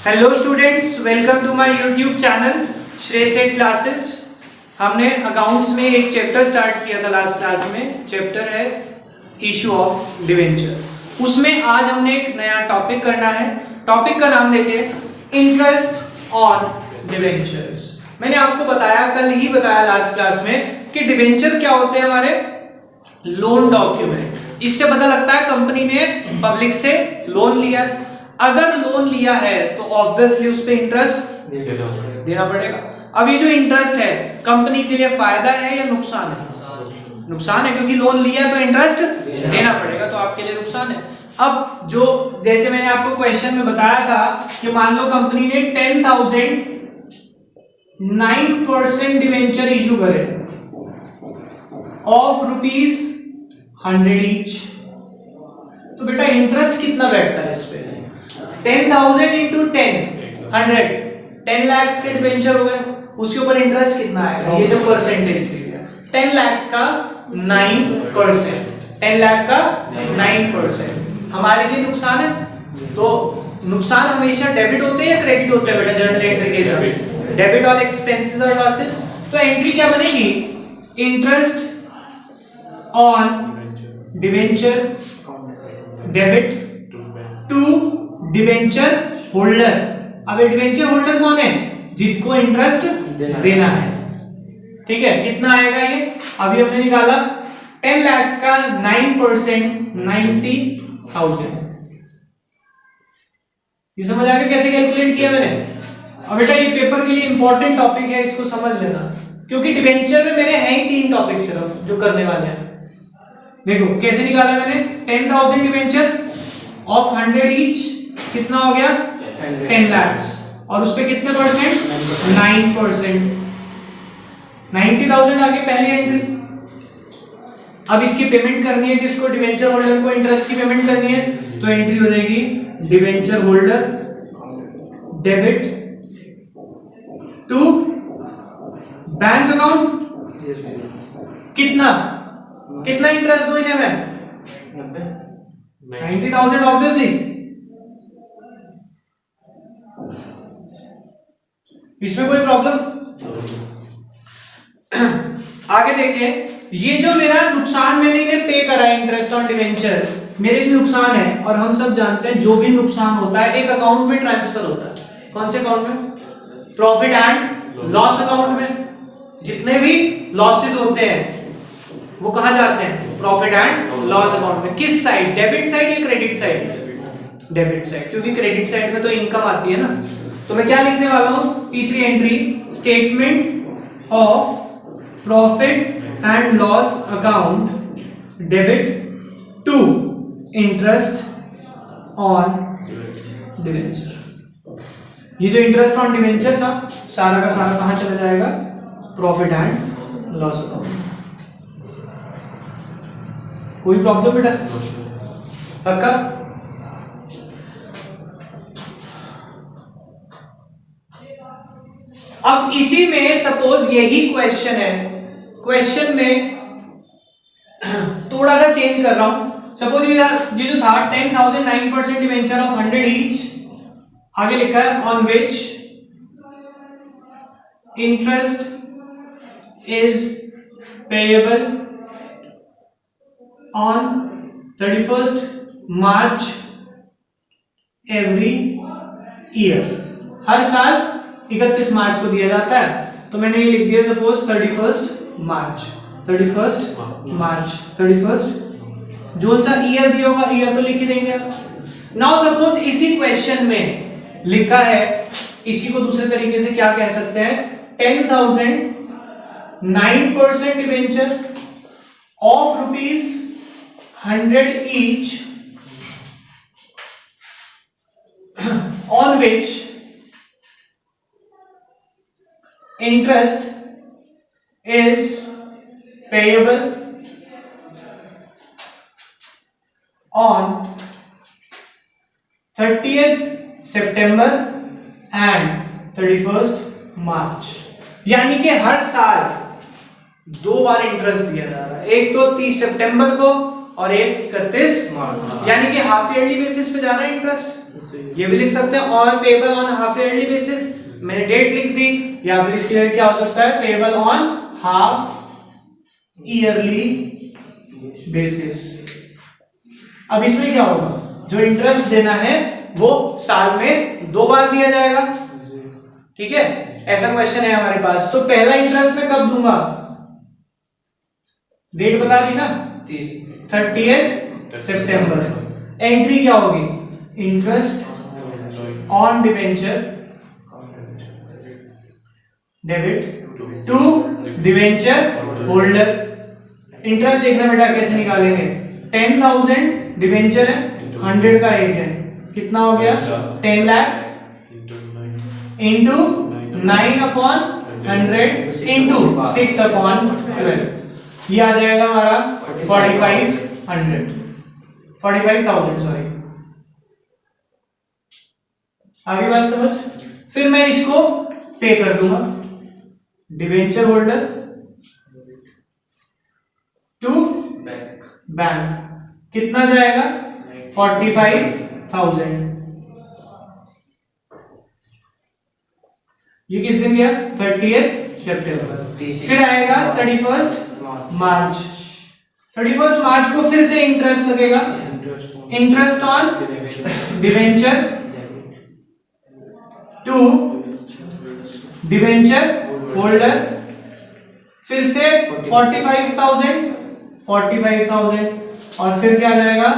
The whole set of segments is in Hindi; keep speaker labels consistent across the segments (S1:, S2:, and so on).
S1: Hello students, welcome to my YouTube channel Shrey Seth classes. हमने अकाउंट्स में एक चैप्टर स्टार्ट किया था लास्ट क्लास में। चैप्टर है इशू ऑफ डिवेंचर। उसमें आज हमने एक नया टॉपिक करना है। टॉपिक का नाम देखिए, इंटरेस्ट ऑन डिवेंचर्स। मैंने आपको बताया, कल ही बताया लास्ट क्लास में कि डिवेंचर क्या होते हैं, हमारे लोन डॉक्यूमेंट। इससे पता लगता है कंपनी ने पब्लिक से लोन लिया है। अगर लोन लिया है तो ऑब्वियसली उस पर इंटरेस्ट देना पड़ेगा। अब ये जो इंटरेस्ट है कंपनी के लिए फायदा है या नुकसान है? नुकसान है, क्योंकि लोन लिया तो इंटरेस्ट देना पड़ेगा, तो आपके लिए नुकसान है। अब जो जैसे मैंने आपको क्वेश्चन में बताया था कि मान लो कंपनी ने 10,000 9% डिवेंचर इशू करे ऑफ ₹100 ईच, तो बेटा इंटरेस्ट कितना बैठता है इस पे? 10,000 इंटू 10 100 10 लाख के डिवेंचर हो गए, उसके ऊपर इंटरेस्ट कितना आएगा? ये जो परसेंटेज दी है 10 लाख का 9%, 10 लाख का 9% हमारे लिए नुकसान है। तो नुकसान हमेशा डेबिट होते हैं या क्रेडिट होते हैं बेटा? जर्नल एंट्री के हिसाब से डेबिट ऑल एक्सपेंसेस और लॉसेस। तो एंट्री क्या बनेगी? Interest on debenture debit to debenture holder. अब ये डिवेंचर होल्डर कौन है? जिसको इंटरेस्ट देना है। ठीक है, कितना आएगा ये? अभी हमने निकाला 10 लाख का 9% 90,000। ये समझ आ गया कैसे कैलकुलेट किया मैंने? अब बेटा ये पेपर के लिए इंपॉर्टेंट टॉपिक है, इसको समझ लेना, क्योंकि डिवेंचर में मेरे हैं ही 3 टॉपिक सिर्फ जो करने वाले हैं। देखो कैसे निकाला मैंने। 10,000 डिवेंचर ऑफ 100 ईच कितना हो गया? 10 लाख, और उस पे कितने परसेंट? 9%। 90,000 आगे पहली एंट्री। अब इसकी पेमेंट करनी है किसको? डिवेंचर होल्डर को इंटरेस्ट की पेमेंट करनी है, तो एंट्री हो जाएगी debenture holder debit to bank account. कितना कितना इंटरेस्ट दो इन्हें मैं? 90,000 ऑब्वियसली। इसमें कोई प्रॉब्लम? आगे देखें, ये जो मेरा नुकसान मैंने इन्हें पे करा है इंटरेस्ट ऑन डिवेंचर, मेरे लिए नुकसान है। और हम सब जानते हैं जो भी नुकसान होता है एक अकाउंट में ट्रांसफर होता है। कौन से अकाउंट में? प्रॉफिट एंड लॉस अकाउंट में। जितने भी लॉसेस होते हैं वो कहां जाते हैं? प्रॉफिट एंड लॉस अकाउंट में। किस साइड? डेबिट साइड या क्रेडिट साइड? डेबिट साइड, क्योंकि क्रेडिट साइड में तो इनकम आती है ना। तो मैं क्या लिखने वाला हूं? तीसरी entry, statement of profit and loss account debit to interest on debenture. ये जो इंटरेस्ट ऑन डिवेंचर था सारा का सारा कहां चला जाएगा? Profit and loss account. कोई प्रॉब्लम बेटा? पक्का? अब इसी में सपोज यही क्वेश्चन है, क्वेश्चन में थोड़ा सा चेंज कर रहा हूं। सपोज ये जो था 10,000 9% डिवेंचर ऑफ 100 ईच, आगे लिखा है on which interest is payable on 31st March every year। हर साल 31 मार्च को दिया जाता है। तो मैंने ये लिख दिया सपोज 31st मार्च 31st जो सा ईयर दिया होगा ईयर तो लिख ही देंगे। नाउ सपोज इसी क्वेश्चन में लिखा है, इसी को दूसरे तरीके से क्या कह सकते हैं? 10,000 9% debenture of ₹100 each on which interest is payable on 30th September and 31st March। यानी कि हर साल 2 बार इंटरेस्ट दिया जा रहा है, एक तो 30 सितंबर को और एक 31 मार्च, यानी कि हाफ ईयरली बेसिस पे जा रहा है इंटरेस्ट। ये भी लिख सकते हैं, और payable on half yearly basis, मैंने डेट लिख दी, या फिर इसके लिए क्या हो सकता है, payable on half yearly basis. अब इसमें क्या होगा, जो इंटरेस्ट देना है वो साल में 2 बार दिया जाएगा, ठीक है, ऐसा क्वेश्चन है हमारे पास। तो पहला इंटरेस्ट मैं कब दूंगा, डेट बता दी ना, 30 सितंबर। एंट्री क्या होगी, interest on debenture debit to debenture holder. Interest देखना बेटा कैसे निकालेंगे, 10,000 डिवेंचर है, 100 का एक है, कितना हो गया, 10 लाख इंटू 9/100 इंटू 6/12, ये आ जाएगा हमारा 45,000 सॉरी। आगे बात समझ। फिर मैं इसको पे कर दूंगा, डिवेंचर होल्डर टू बैंक, कितना जाएगा, 45,000। ये किस दिन गया, 30 सितंबर। फिर आएगा 31 मार्च। 31 मार्च को फिर से इंटरेस्ट लगेगा, interest on debenture to debenture holder, फिर से 45,000 और फिर क्या जाएगा,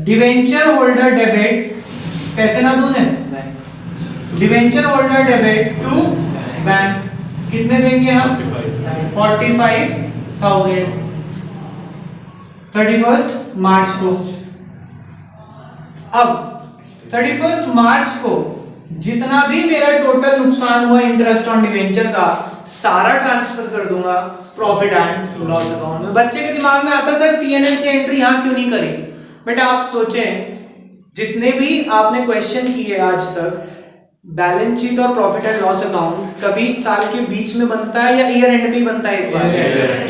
S1: डिवेंचर होल्डर डेबिट, पैसे ना दूं, debenture holder debit to bank, कितने देंगे हम, 45,000 31 मार्च को। अब 31 मार्च को जितना भी मेरा टोटल नुकसान हुआ इंटरेस्ट ऑन डिवेंचर का, सारा ट्रांसफर कर दूंगा प्रॉफिट एंड लॉस अकाउंट में। बच्चे के दिमाग में आता सर पीएनएल की एंट्री यहां क्यों नहीं करी, बेटा आप सोचें, जितने भी आपने क्वेश्चन किए आज तक, बैलेंस शीट और प्रॉफिट एंड लॉस अकाउंट कभी साल के बीच में बनता है या ईयर एंड पे बनता है, एक बार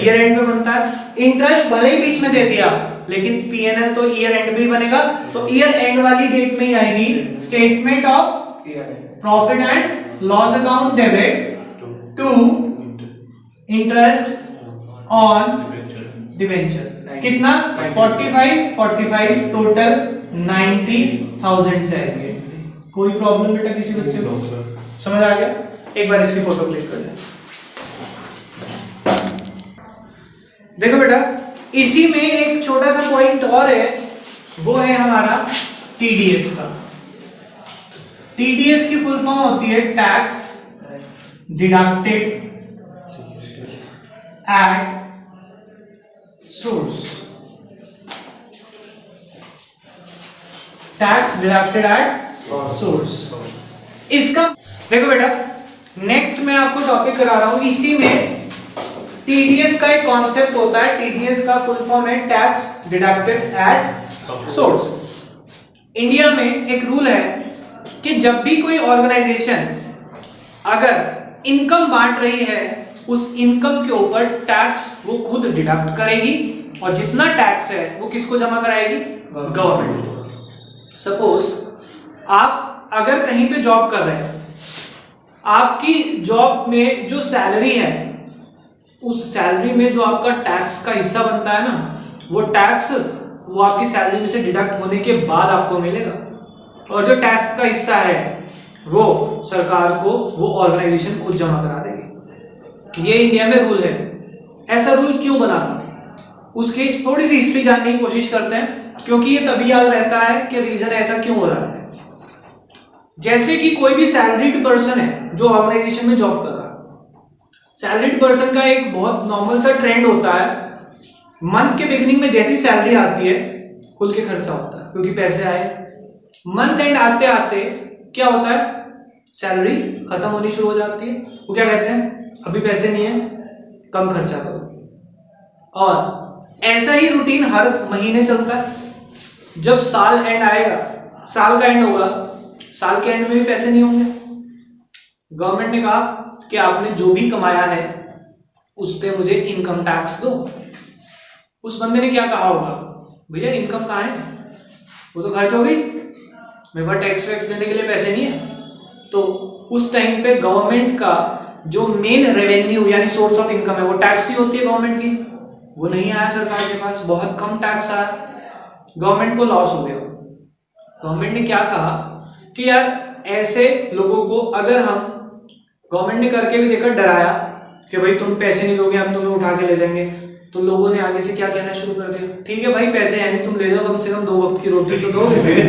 S1: ईयर एंड पे बनता है। इंटरेस्ट भले ही बीच में दे दिया, लेकिन पीएनएल तो ईयर एंड पे ही बनेगा, तो ईयर एंड वाली डेट में ही आएगी statement of profit and loss account debit to interest on debenture, कितना, 45 टोटल 90,000 से आएगी। कोई प्रॉब्लम बेटा किसी बच्चे को, समझ आ गया। एक बार इसकी फोटो क्लिक कर लें। देखो बेटा, इसी में एक छोटा सा पॉइंट और है, वो है हमारा टीडीएस का। टीडीएस की फुल फॉर्म होती है tax deducted at source, tax deducted at source. इसका देखो बेटा, नेक्स्ट मैं आपको टॉपिक करा रहा हूं, इसी में टीडीएस का एक कॉन्सेप्ट होता है, टीडीएस का फुल फॉर्म है tax deducted at source. India में एक रूल है कि जब भी कोई ऑर्गेनाइजेशन अगर इनकम बांट रही है, उस इनकम के ऊपर टैक्स वो खुद डिडक्ट करेगी, और जितना टैक्स है वो किसको जमा कराएगी, गवर्नमेंट को। सपोज आप अगर कहीं पे जॉब कर रहे हैं, आपकी जॉब में जो सैलरी है, उस सैलरी में जो आपका टैक्स का हिस्सा बनता है ना, वो टैक्स वो आपकी सैलरी में से डिडक्ट होने के बाद आपको मिलेगा, और जो टैक्स का हिस्सा है वो सरकार को वो ऑर्गेनाइजेशन खुद जमा करा देगी। ये इंडिया में रूल है। ऐसा रूल क्यों बना था, उसकी थोड़ी सी हिस्ट्री जानने की कोशिश करते हैं, क्योंकि ये तभी याद रहता है कि रीजन ऐसा क्यों हो रहा है। जैसे कि कोई भी सैलरीड पर्सन है जो ऑर्गेनाइजेशन में जॉब कर रहा है, सैलरीड पर्सन का एक बहुत नॉर्मल सा ट्रेंड होता है, मंथ के बिगिनिंग में जैसी सैलरी आती है खुल के खर्चा होता है, क्योंकि पैसे आए। मंथ एंड आते आते क्या होता है, सैलरी खत्म होनी शुरू हो जाती है। वो क्या कहते हैं, अभी पैसे नहीं है, कम खर्चा करो। और ऐसा ही रूटीन हर महीने चलता है। जब साल एंड आएगा, साल का एंड होगा, साल के एंड में भी पैसे नहीं होंगे। गवर्नमेंट ने कहा कि आपने जो भी कमाया है उस पे मुझे इनकम टैक्स दो। उस बंदे ने क्या कहा होगा, भैया इनकम कहाँ है, वो तो खर्च हो गई, मेरे पास टैक्स वैक्स देने के लिए पैसे नहीं है। तो उस टाइम पे गवर्नमेंट का जो मेन रेवेन्यू यानी सोर्स ऑफ इनकम है वो टैक्स ही होती है गवर्नमेंट की, वो नहीं आया सरकार के पास, बहुत कम टैक्स आया, गवर्नमेंट को लॉस हो गया। गवर्नमेंट ने क्या कहा कि यार ऐसे लोगों को अगर हम, गवर्नमेंट ने करके भी देखा, डराया कि भाई तुम पैसे नहीं दोगे हम तुम्हें उठा के ले जाएंगे, तो लोगों ने आगे से क्या कहना शुरू कर दिया, ठीक है भाई पैसे है नहीं, तुम ले जाओ, कम से कम 2 वक्त की रोटी तो दोगे।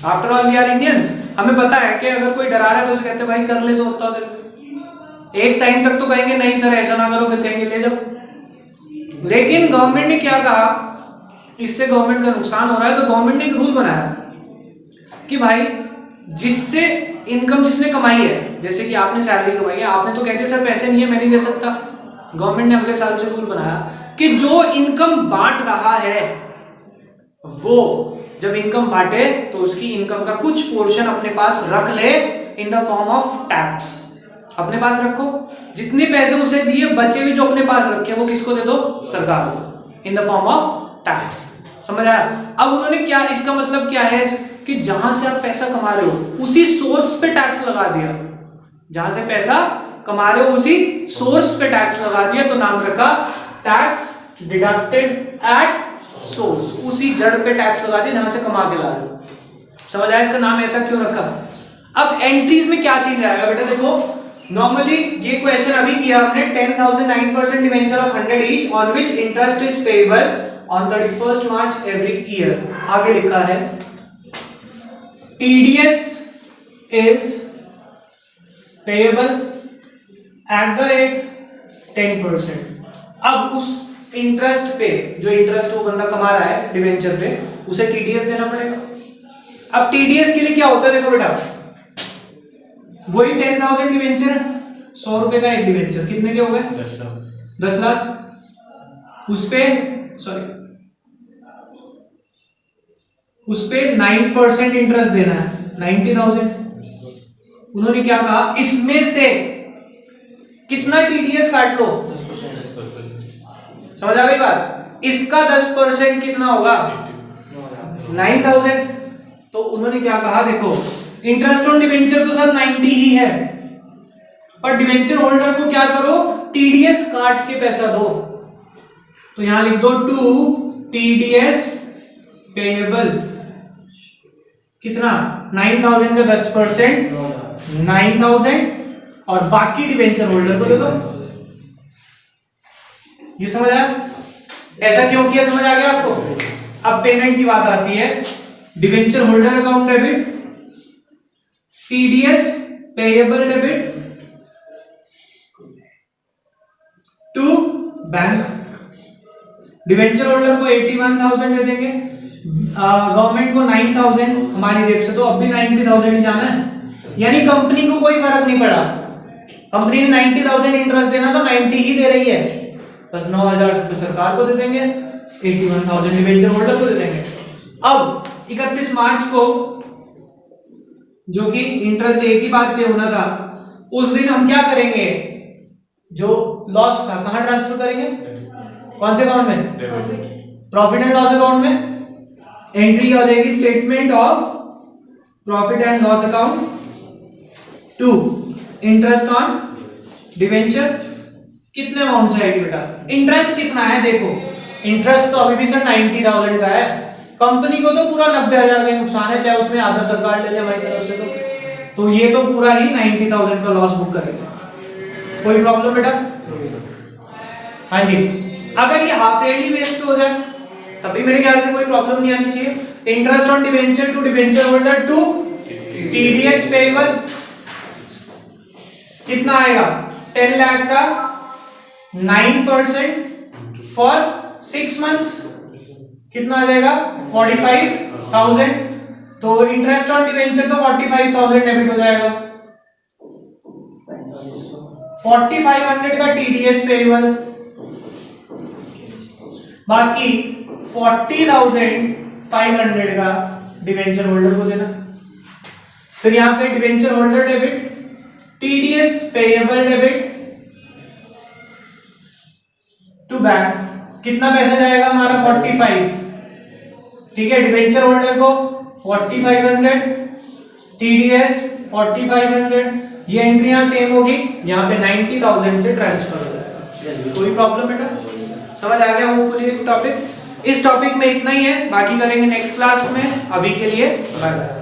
S1: After all we are Indians, हमें पता है कि अगर कोई डरा रहा है तो उसे कहते हैं भाई कर ले जो होता है। एक टाइम तक तो कहेंगे नहीं सर ऐसा ना करो, फिर कहेंगे ले जाओ। लेकिन गवर्नमेंट ने क्या कहा, इससे गवर्नमेंट का नुकसान हो रहा है, तो गवर्नमेंट ने एक रूल बनाया कि भाई जिससे इनकम जिसने कमाई है, जैसे कि आपने सैलरी कमाई है, आपने तो कहते सर पैसे नहीं है मैं नहीं दे सकता, गवर्नमेंट ने अगले साल से रूल बनाया कि जो इनकम बांट रहा है वो जब इनकम बांटे तो उसकी इनकम का कुछ पोर्शन अपने पास रख ले in the form of tax, अपने पास रखो, जितने पैसे उसे दिए बचे हुए जो अपने पास रखे वो किसको दे दो, सरकार को, in the form of tax. समझ आया? अब उन्होंने क्या, इसका मतलब क्या है कि जहां से आप पैसा कमा रहे हो उसी सोर्स पे टैक्स लगा दिया, जहां से पैसा कमा रहे हो उसी सोर्स पे टैक्स लगा दिया, तो नाम रखा टैक्स डिडक्टेड एट सोर्स, उसी जड़ पे टैक्स लगा दिया जहां से कमा के ला रहे हो। समझ आया इसका नाम ऐसा क्यों रखा? अब एंट्रीज में क्या चेंज आएगा बेटा, देखो नॉर्मली ये क्वेश्चन अभी किया हमने, 10,000 9% debenture of 100 each on which interest is payable on 31st March every year. आगे लिखा है TDS is payable at the rate 10%। अब उस इंटरेस्ट पे, जो इंटरेस्ट वो बंदा कमा रहा है डिवेंचर पे, उसे TDS देना पड़ेगा। अब TDS के लिए क्या होता है, देखो बेटा वही 10,000 डिवेंचर है, 100 रुपए का एक डिवेंचर, कितने के हो गए 10 लाख, उस पे सॉरी उस पे 9% इंटरेस्ट देना है 90,000। उन्होंने क्या कहा, इसमें से कितना TDS काट लो 10%। समझ आ गई बात? इसका 10% कितना होगा 9,000। तो उन्होंने क्या कहा, देखो इंटरेस्ट ऑन डिवेंचर तो सर 90 ही है, पर डिवेंचर होल्डर को क्या करो, TDS काट के पैसा दो। तो यहां लिख दो टू TDS पेएबल, कितना 9,000 का 10% 9,000, और बाकी डिवेंचर होल्डर को दे दो। ये समझ आया? ऐसा क्यों किया, समझ आ गया आपको? अब पेमेंट की बात आती है, debenture holder account debit, TDS payable debit to bank. Debenture holder को 81,000 दे देंगे, गवर्नमेंट को 9,000 हमारी जेब से, तो अब भी 90,000 ही जाना है, यानी कंपनी को कोई फर्क नहीं पड़ा। कंपनी ने 90,000 इंटरेस्ट देना था, 90 ही दे रही है, बस 9,000 रुपए सरकार को दे देंगे, 81,000 डिवेंचर होल्डर को दे देंगे। अब 31 मार्च को जो कि इंटरेस्ट एक ही बात पे होना था, उस दिन हम क्या करेंगे, जो लॉस था कहां ट्रांसफर करेंगे, कौन से अकाउंट में, प्रॉफिट एंड लॉस अकाउंट में। एंट्री हो जाएगी statement of profit and loss account to interest on debenture. कितने अमाउंट से आएगी बेटा, इंटरेस्ट कितना है, देखो इंटरेस्ट तो अभी भी सर 90,000 का है, कंपनी को तो पूरा 90,000 का नुकसान है, चाहे उसमें आधा सरकार ले ले हमारी तरफ से, तो ये तो पूरा ही 90,000 का लॉस बुक करेगा। कोई प्रॉब्लम बेटा? हाँ जी, अगर ये हाफ ईयरली बेस पे हो जाए तभी मेरे ख्याल से कोई प्रॉब्लम नहीं आनी चाहिए। Interest on debenture to debenture holder to TDS payable कितना आएगा, 10 लाख का 9% फॉर 6 मंथ्स कितना आ जाएगा 45,000। तो इंटरेस्ट ऑन डिवेंचर तो 45,000 डेबिट हो जाएगा, 4,500 का TDS पेएबल, बाकी 40,500 का डिवेंचर होल्डर को देना। फिर यहां पे debenture holder debit, TDS payable debit to bank, कितना पैसा जाएगा हमारा 45, ठीक है, डिवेंचर होल्डर को 4500, TDS 4500, ये एंट्रियां सेम होगी, यहाँ पे 90,000 से ट्रांसफर हो जाएगा। कोई प्रॉब्लम बेटा? समझ आ गया होपफुली टॉपिक? इस टॉपिक में इतना ही है, बाकी करेंगे नेक्स्ट क्लास में। अभी के लिए बाय बाय।